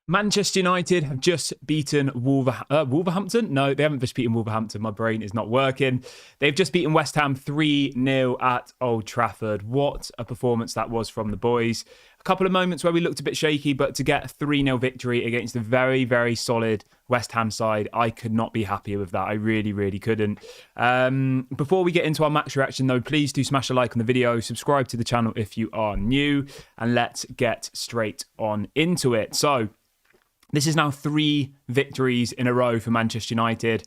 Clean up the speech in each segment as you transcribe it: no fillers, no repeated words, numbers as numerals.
Manchester United have just beaten Wolverhampton. No, they haven't just beaten Wolverhampton. My brain is not working. They've just beaten West Ham 3-0 at Old Trafford. What a performance that was from the boys. A couple of moments where we looked a bit shaky, but to get a 3-0 victory against a very, very solid West Ham side, I could not be happier with that. I really, really couldn't. Before we get into our match reaction, though, please do smash a like on the video, subscribe to the channel if you are new, and let's get straight on into it. So, this is now 3 victories in a row for Manchester United.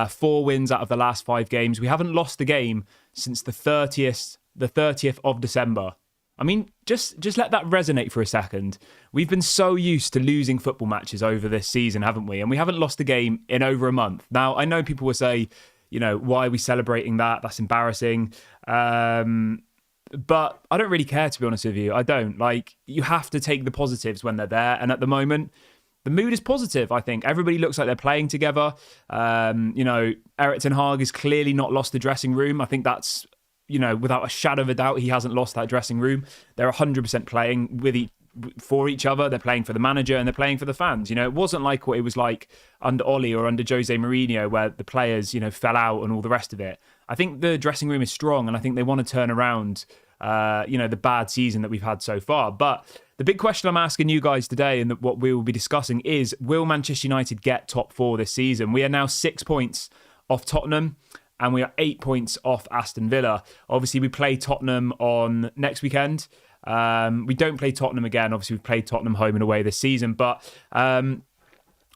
4 wins out of the last 5 games. We haven't lost a game since the 30th of December. I mean, just let that resonate for a second. We've been so used to losing football matches over this season, haven't we? And we haven't lost a game in over a month. Now, I know people will say, you know, why are we celebrating that? That's embarrassing. But I don't really care, to be honest with you. I don't. Like, you have to take the positives when they're there. And at the moment, the mood is positive, I think. Everybody looks like they're playing together. Erik ten Hag has clearly not lost the dressing room. I think that's, without a shadow of a doubt, he hasn't lost that dressing room. They're 100% playing for each other. They're playing for the manager and they're playing for the fans. It wasn't like what it was like under Oli or under Jose Mourinho, where the players, fell out and all the rest of it. I think the dressing room is strong and I think they want to turn around, the bad season that we've had so far. But the big question I'm asking you guys today and what we will be discussing is, will Manchester United get top 4 this season? We are now 6 points off Tottenham and we are 8 points off Aston Villa. Obviously, we play Tottenham on next weekend. We don't play Tottenham again. Obviously, we've played Tottenham home and away this season. But I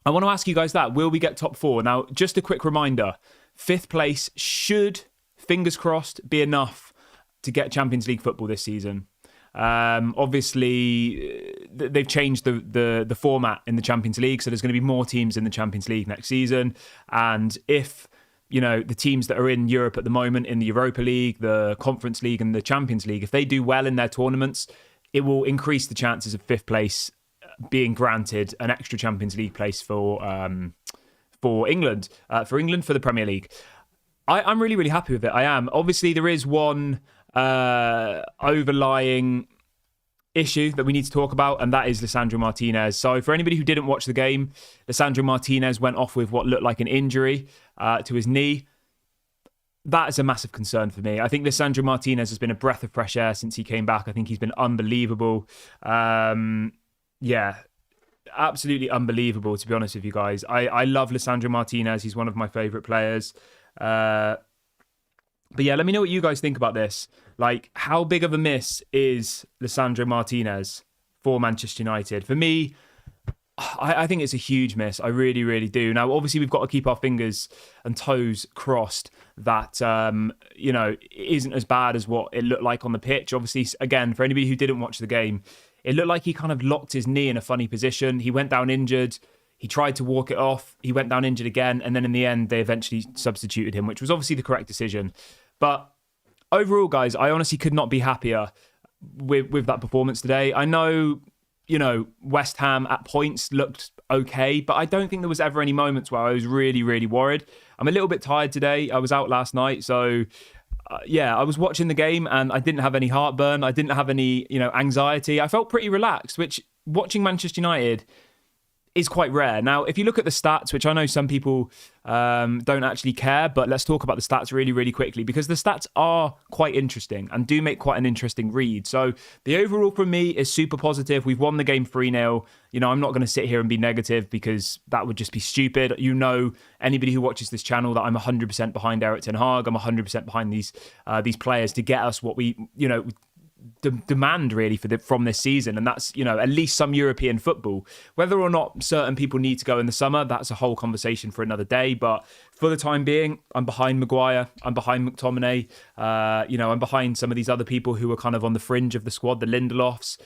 want to ask you guys that. Will we get top 4? Now, just a quick reminder. 5th place should, fingers crossed, be enough to get Champions League football this season. Obviously, they've changed the format in the Champions League, so there's going to be more teams in the Champions League next season. And if the teams that are in Europe at the moment, in the Europa League, the Conference League and the Champions League, if they do well in their tournaments, it will increase the chances of 5th place being granted an extra Champions League place for England, for the Premier League. I'm really, really happy with it. I am. Obviously, there is one overlying issue that we need to talk about, and that is Lisandro Martinez. So for anybody who didn't watch the game, Lisandro Martinez went off with what looked like an injury to his knee. That is a massive concern for me. I think Lisandro Martinez has been a breath of fresh air since he came back. I think he's been unbelievable. Absolutely unbelievable, to be honest with you guys. I love Lisandro Martinez. He's one of my favourite players. But yeah, let me know what you guys think about this. Like, how big of a miss is Lisandro Martinez for Manchester United? For me, I think it's a huge miss. I really, really do. Now, obviously, we've got to keep our fingers and toes crossed that, it isn't as bad as what it looked like on the pitch. Obviously, again, for anybody who didn't watch the game, it looked like he kind of locked his knee in a funny position. He went down injured. He tried to walk it off. He went down injured again. And then in the end, they eventually substituted him, which was obviously the correct decision. But overall, guys, I honestly could not be happier with that performance today. I know, West Ham at points looked okay, but I don't think there was ever any moments where I was really, really worried. I'm a little bit tired today. I was out last night. So, I was watching the game and I didn't have any heartburn. I didn't have any, anxiety. I felt pretty relaxed, which watching Manchester United is quite rare. Now, if you look at the stats, which I know some people don't actually care, but let's talk about the stats really, really quickly, because the stats are quite interesting and do make quite an interesting read. So the overall from me is super positive. We've won the game 3-0. I'm not going to sit here and be negative because that would just be stupid. Anybody who watches this channel, that I'm 100% behind Erik ten Hag. I'm 100% behind these players to get us what we, demand really from this season, and that's at least some European football. Whether or not certain people need to go in the summer, that's a whole conversation for another day. But for the time being, I'm behind Maguire, I'm behind McTominay, I'm behind some of these other people who are kind of on the fringe of the squad, the Lindelofs.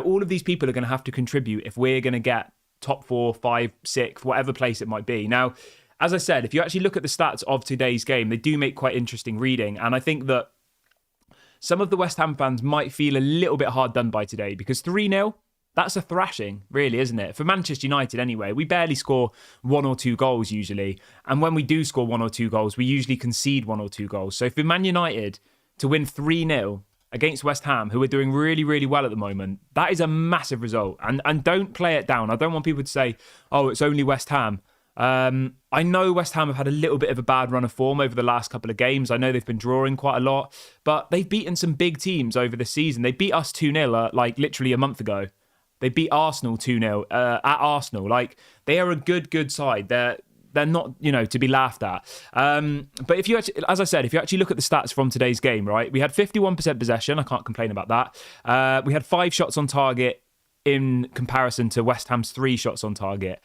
All of these people are going to have to contribute if we're going to get top 4, 5, 6, whatever place it might be. Now, as I said, if you actually look at the stats of today's game, they do make quite interesting reading, and I think that some of the West Ham fans might feel a little bit hard done by today, because 3-0, that's a thrashing, really, isn't it? For Manchester United anyway, we barely score 1 or 2 goals usually. And when we do score 1 or 2 goals, we usually concede 1 or 2 goals. So for Man United to win 3-0 against West Ham, who are doing really, really well at the moment. That is a massive result. And don't play it down. I don't want people to say, oh, it's only West Ham. I know West Ham have had a little bit of a bad run of form over the last couple of games. I know they've been drawing quite a lot, but they've beaten some big teams over the season. They beat us 2-0 like literally a month ago. They beat Arsenal 2-0 at Arsenal. Like, they are a good side. They're not, to be laughed at. But if you actually, as I said, if you actually look at the stats from today's game, right, we had 51% possession. I can't complain about that. We had 5 shots on target in comparison to West Ham's 3 shots on target.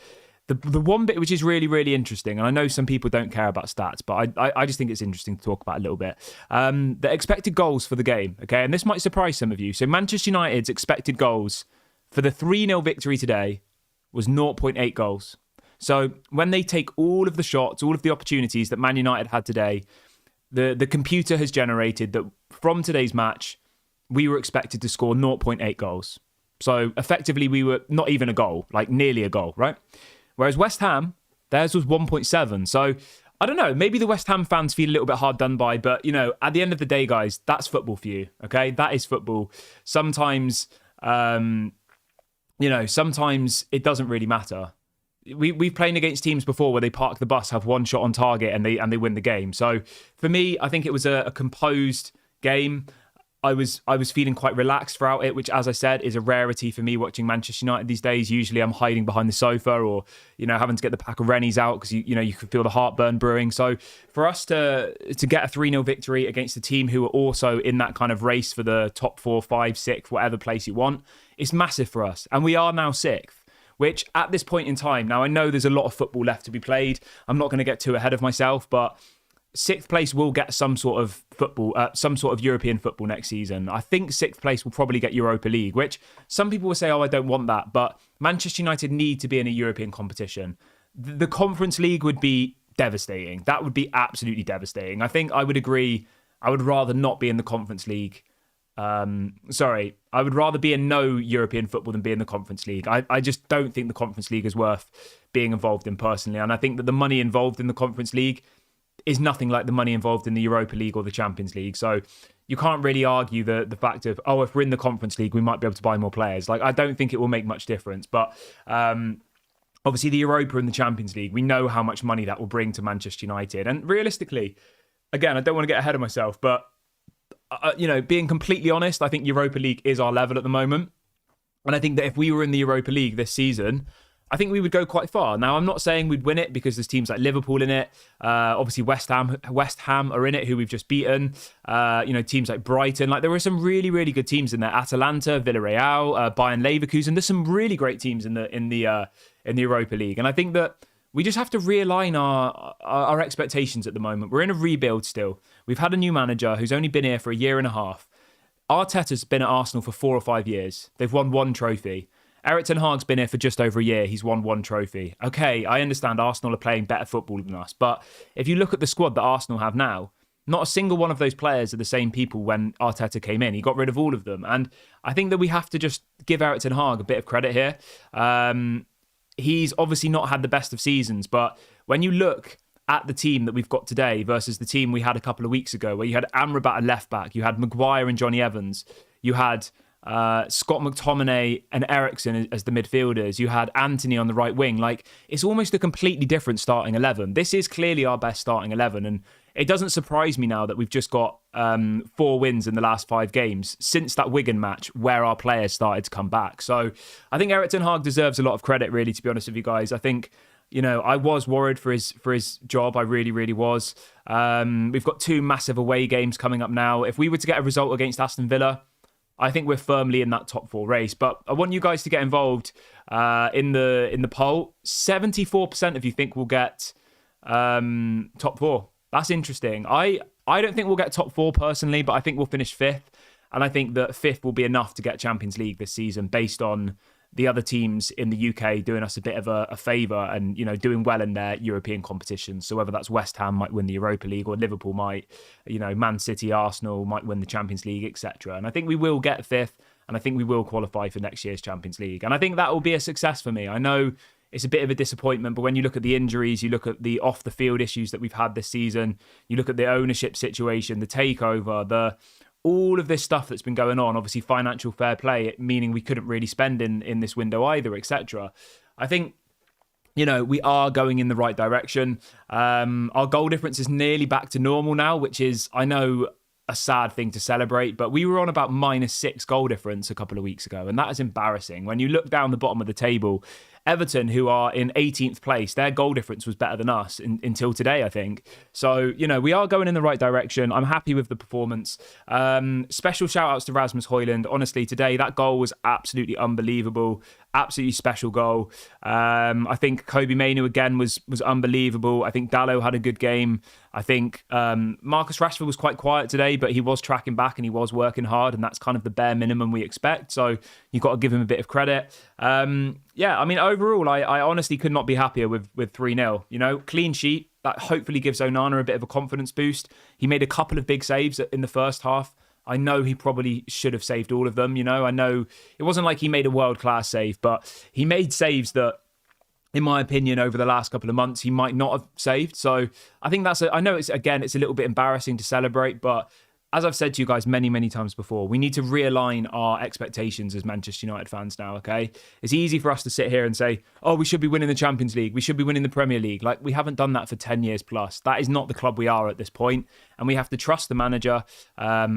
The one bit which is really, really interesting, and I know some people don't care about stats, but I just think it's interesting to talk about a little bit. The expected goals for the game, okay? And this might surprise some of you. So Manchester United's expected goals for the 3-0 victory today was 0.8 goals. So when they take all of the shots, all of the opportunities that Man United had today, the computer has generated that from today's match, we were expected to score 0.8 goals. So effectively, we were not even a goal, like nearly a goal, right? Whereas West Ham, theirs was 1.7. So I don't know, maybe the West Ham fans feel a little bit hard done by, but, at the end of the day, guys, that's football for you, okay? That is football. Sometimes, sometimes it doesn't really matter. We've played against teams before where they park the bus, have 1 shot on target, and they win the game. So for me, I think it was a composed game. I was feeling quite relaxed throughout it, which, as I said, is a rarity for me watching Manchester United these days. Usually I'm hiding behind the sofa or, having to get the pack of Rennies out because, you can feel the heartburn brewing. So for us to get a 3-0 victory against a team who are also in that kind of race for the top 4, 5, 6, whatever place you want, it's massive for us. And we are now 6th. Which at this point in time, now I know there's a lot of football left to be played. I'm not going to get too ahead of myself, but 6th place will get some sort of football, some sort of European football next season. I think 6th place will probably get Europa League, which some people will say, oh, I don't want that. But Manchester United need to be in a European competition. The Conference League would be devastating. That would be absolutely devastating. I think I would agree. I would rather not be in the Conference League. I would rather be in no European football than be in the Conference League. I just don't think the Conference League is worth being involved in personally. And I think that the money involved in the Conference League is nothing like the money involved in the Europa League or the Champions League. So you can't really argue the fact of, oh, if we're in the Conference League, we might be able to buy more players. Like, I don't think it will make much difference. But obviously the Europa and the Champions League, we know how much money that will bring to Manchester United. And realistically, again, I don't want to get ahead of myself, but being completely honest, I think Europa League is our level at the moment. And I think that if we were in the Europa League this season, I think we would go quite far. Now, I'm not saying we'd win it because there's teams like Liverpool in it. Obviously, West Ham are in it, who we've just beaten. Teams like Brighton. Like, there are some really, really good teams in there. Atalanta, Villarreal, Bayern Leverkusen. There's some really great teams in the Europa League. And I think that we just have to realign our expectations at the moment. We're in a rebuild still. We've had a new manager who's only been here for a year and a half. Arteta's been at Arsenal for 4 or 5 years. They've won 1 trophy. Eric Ten Hag's been here for just over a year. He's won 1 trophy. Okay, I understand Arsenal are playing better football than us. But if you look at the squad that Arsenal have now, not a single one of those players are the same people when Arteta came in. He got rid of all of them. And I think that we have to just give Eric Ten Hag a bit of credit here. He's obviously not had the best of seasons, but when you look at the team that we've got today versus the team we had a couple of weeks ago, where you had Amrabat at left back, you had Maguire and Johnny Evans, you had Scott McTominay and Eriksen as the midfielders, you had Anthony on the right wing. Like, it's almost a completely different starting 11. This is clearly our best starting 11, and it doesn't surprise me now that we've just got 4 wins in the last 5 games since that Wigan match where our players started to come back. So I think Eric Ten Hag deserves a lot of credit, really, to be honest with you guys. I think, I was worried for his job. I really, really was. We've got 2 massive away games coming up now. If we were to get a result against Aston Villa, I think we're firmly in that top 4 race. But I want you guys to get involved in the poll. 74% of you think we'll get top 4. That's interesting. I don't think we'll get top 4 personally, but I think we'll finish 5th. And I think that 5th will be enough to get Champions League this season based on the other teams in the UK doing us a bit of a favour and, doing well in their European competitions. So whether that's West Ham might win the Europa League or Liverpool might, Man City, Arsenal might win the Champions League, etc. And I think we will get 5th and I think we will qualify for next year's Champions League. And I think that will be a success for me. I know it's a bit of a disappointment, but when you look at the injuries, you look at the off-the-field issues that we've had this season, you look at the ownership situation, the takeover, all of this stuff that's been going on, obviously financial fair play, meaning we couldn't really spend in this window either, etc. I think, we are going in the right direction. Our goal difference is nearly back to normal now, which is, I know, a sad thing to celebrate, but we were on about -6 goal difference a couple of weeks ago, and that is embarrassing. When you look down the bottom of the table, Everton, who are in 18th place, their goal difference was better than us until today, I think. So, we are going in the right direction. I'm happy with the performance. Special shout outs to Rasmus Højlund. Honestly, today, that goal was absolutely unbelievable. Absolutely special goal. I think Kobbie Mainoo again was unbelievable. I think Dalot had a good game. I think Marcus Rashford was quite quiet today, but he was tracking back and he was working hard, and that's kind of the bare minimum we expect. So you've got to give him a bit of credit. Overall, I honestly could not be happier with 3-0. Clean sheet. That hopefully gives Onana a bit of a confidence boost. He made a couple of big saves in the first half. I know he probably should have saved all of them. I know it wasn't like he made a world-class save, but he made saves that, in my opinion, over the last couple of months, he might not have saved. So I think I know it's a little bit embarrassing to celebrate, but as I've said to you guys many, many times before, we need to realign our expectations as Manchester United fans now, okay? It's easy for us to sit here and say, oh, we should be winning the Champions League. We should be winning the Premier League. Like, we haven't done that for 10 years plus. That is not the club we are at this point. And we have to trust the manager,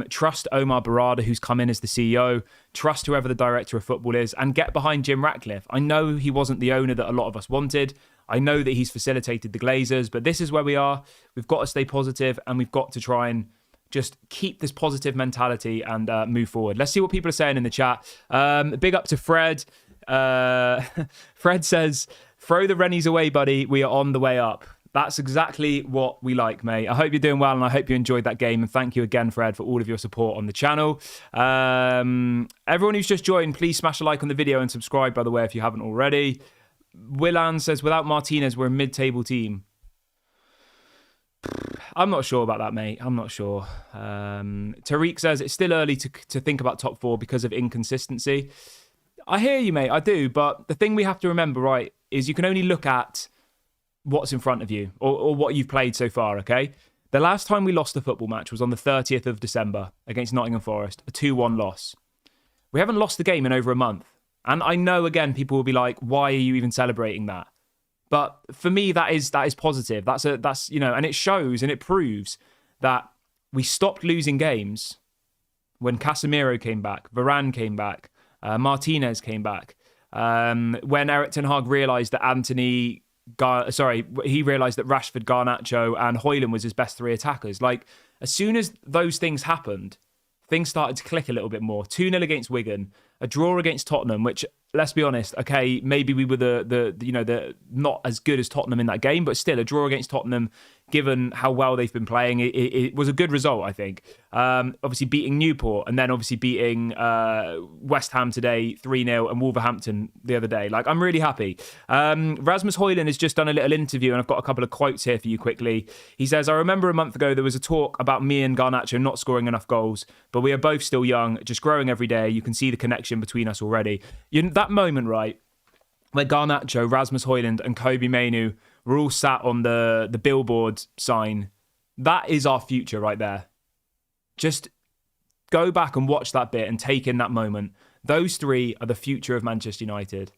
trust Omar Barada, who's come in as the CEO, trust whoever the director of football is, and get behind Jim Ratcliffe. I know he wasn't the owner that a lot of us wanted. I know that he's facilitated the Glazers, but this is where we are. We've got to stay positive, and we've got to try and just keep this positive mentality and move forward. Let's see what people are saying in the chat. Big up to Fred. Fred says, throw the Rennies away, buddy. We are on the way up. That's exactly what we like, mate. I hope you're doing well, and I hope you enjoyed that game. And thank you again, Fred, for all of your support on the channel. Everyone who's just joined, please smash a like on the video and subscribe, by the way, if you haven't already. Willan says, without Martinez, we're a mid-table team. I'm not sure about that, mate. I'm not sure. Tariq says it's still early to think about top four because of inconsistency. I hear you, mate. I do. But the thing we have to remember, right, is you can only look at what's in front of you or what you've played so far, okay? The last time we lost a football match was on the 30th of December against Nottingham Forest, a 2-1 loss. We haven't lost the game in over a month. And I know, again, people will be like, why are you even celebrating that? But for me, that is positive. That's and it shows and it proves that we stopped losing games when Casemiro came back, Varane came back, Martinez came back. When Erik ten Hag realised that he realised that Rashford, Garnacho, and Højlund was his best three attackers. Like, as soon as those things happened, things started to click a little bit more. 2-0 against Wigan, a draw against Tottenham, which, let's be honest, okay, maybe we were the not as good as Tottenham in that game, but still a draw against Tottenham, given how well they've been playing, it was a good result, I think. Obviously beating Newport, and then obviously beating West Ham today 3-0, and Wolverhampton the other day. Like, I'm really happy. Rasmus Højlund has just done a little interview, and I've got a couple of quotes here for you quickly. He says, I remember a month ago there was a talk about me and Garnacho not scoring enough goals, but we are both still young, just growing every day. You can see the connection between us already. That moment, right, where Garnacho, Rasmus Højlund, and Kobbie Mainoo were all sat on the billboard sign, that is our future right there. Just go back and watch that bit and take in that moment. Those three are the future of Manchester United.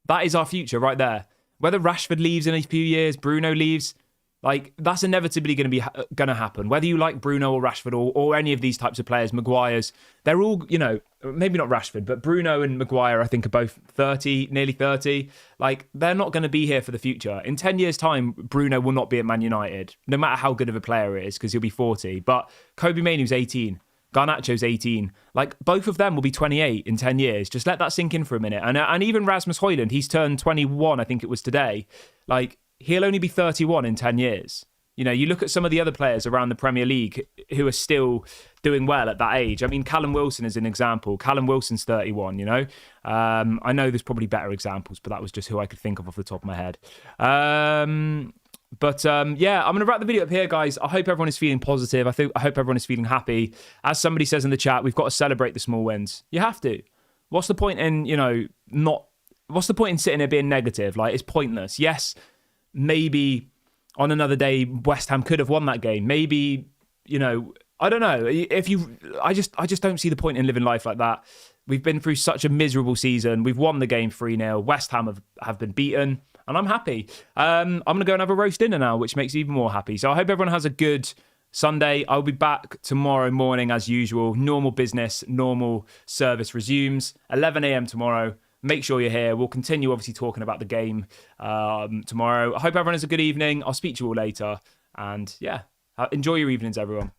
That is our future right there. Whether Rashford leaves in a few years, Bruno leaves, like, that's inevitably going to happen. Whether you like Bruno or Rashford or any of these types of players, Maguire's, they're all, maybe not Rashford, but Bruno and Maguire, I think, are both 30, nearly 30. Like, they're not going to be here for the future. In 10 years' time, Bruno will not be at Man United, no matter how good of a player he is, because he'll be 40. But Kobbie Mainoo's 18. Garnacho's 18. Like, both of them will be 28 in 10 years. Just let that sink in for a minute. And even Rasmus Højlund, he's turned 21, I think it was today. Like, he'll only be 31 in 10 years. You look at some of the other players around the Premier League who are still doing well at that age. I mean, Callum Wilson is an example. Callum Wilson's 31, I know there's probably better examples, but that was just who I could think of off the top of my head. I'm going to wrap the video up here, guys. I hope everyone is feeling positive. I hope everyone is feeling happy. As somebody says in the chat, we've got to celebrate the small wins. You have to. What's the point in, what's the point in sitting there being negative? Like, it's pointless. Yes, maybe on another day, West Ham could have won that game. Maybe, I don't know. I just don't see the point in living life like that. We've been through such a miserable season. We've won the game 3-0. West Ham have been beaten, and I'm happy. I'm going to go and have a roast dinner now, which makes me even more happy. So I hope everyone has a good Sunday. I'll be back tomorrow morning as usual. Normal business, normal service resumes. 11 a.m. tomorrow. Make sure you're here. We'll continue, obviously, talking about the game tomorrow. I hope everyone has a good evening. I'll speak to you all later. And yeah, enjoy your evenings, everyone.